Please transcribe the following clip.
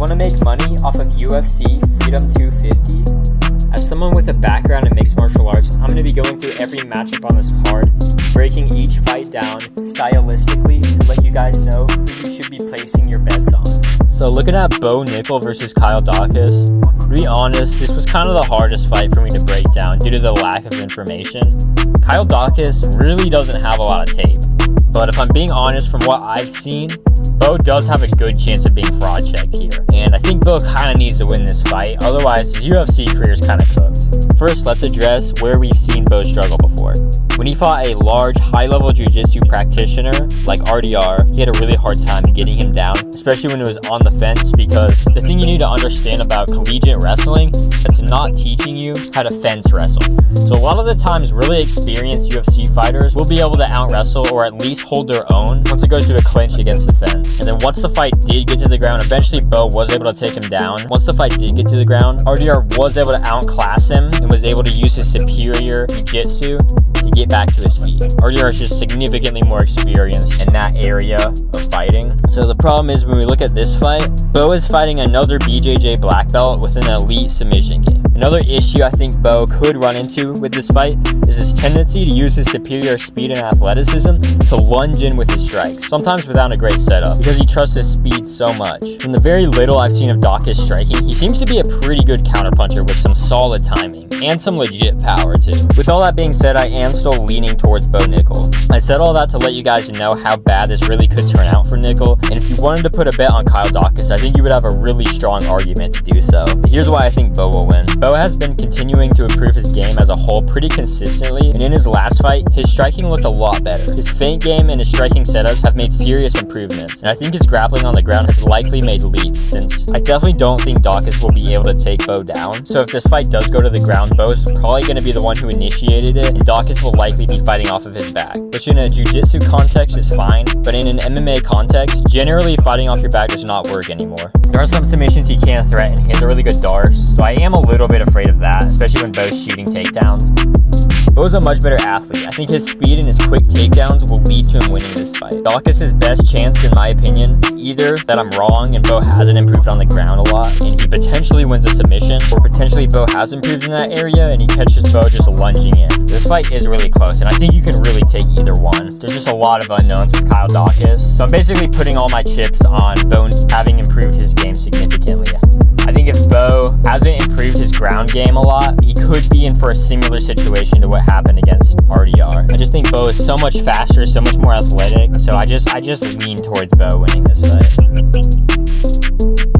Want to make money off of UFC Freedom 250? As someone with a background in mixed martial arts, I'm going to be going through every matchup on this card, breaking each fight down stylistically to let you guys know who you should be placing your bets on. So looking at Nickle versus Kyle Daukis, to be honest, this was kind of the hardest fight for me to break down due to the lack of information. Kyle Daukis really doesn't have a lot of tape, but if I'm being honest, from what I've seen, Bo does have a good chance of being fraud checked here, and I think Bo kind of needs to win this fight, otherwise his UFC career is kind of cooked. First, let's address where we've seen Bo struggle before. When he fought a large, high-level jiu-jitsu practitioner like RDR, he had a really hard time getting him down, especially when it was on the fence, because the thing you need to understand about collegiate wrestling is it's not teaching you how to fence wrestle. So a lot of the times, really experienced UFC fighters will be able to out-wrestle or at least hold their own once it goes to a clinch against the fence. And then once the fight did get to the ground, eventually Bo was able to take him down. Once the fight did get to the ground, RDR was able to outclass him and was able to use his superior jiu-jitsu to get back to his feet. RDR is just significantly more experienced in that area of fighting. So the problem is when we look at this fight, Bo is fighting another BJJ black belt with an elite submission game. Another issue I think Bo could run into with this fight is his tendency to use his superior speed and athleticism to lunge in with his strikes, sometimes without a great setup, because he trusts his speed so much. From the very little I've seen of Daukis striking, he seems to be a pretty good counterpuncher with some solid timing and some legit power too. With all that being said, I am still leaning towards Nickle. I said all that to let you guys know how bad this really could turn out for Nickle, and if you wanted to put a bet on Kyle Daukis, I think you would have a really strong argument to do so. But here's why I think Bo will win. Bo has been continuing to improve his game as a whole pretty consistently, and in his last fight, his striking looked a lot better. His feint game and his striking setups have made serious improvements, and I think his grappling on the ground has likely made leaps, since I definitely don't think Daukis will be able to take Bo down. So if this fight does go to the ground, Bo's probably going to be the one who initiated it, and Daukis will likely be fighting off of his back, which in a jiu-jitsu context is fine, but in an MMA context, generally fighting off your back does not work anymore. There are some submissions he can threaten. He has a really good Dars, so I am a little bit afraid of that, especially when Bo's shooting takedowns. Bo's a much better athlete. I think his speed and his quick takedowns will lead to him winning this fight. Daukis' best chance, in my opinion, either that I'm wrong and Bo hasn't improved on the ground a lot and he potentially wins a submission, or potentially Bo has improved in that area and he catches Bo just lunging in. This fight is really close, and I think you can really take either one. There's just a lot of unknowns with Kyle Daukis, so I'm basically putting all my chips on Bo having improved his game significantly. I think if Bo hasn't improved his ground game a lot, he could be in for a similar situation to what happened against RDR. I just think Bo is so much faster, so much more athletic, so I just lean towards Bo winning this fight.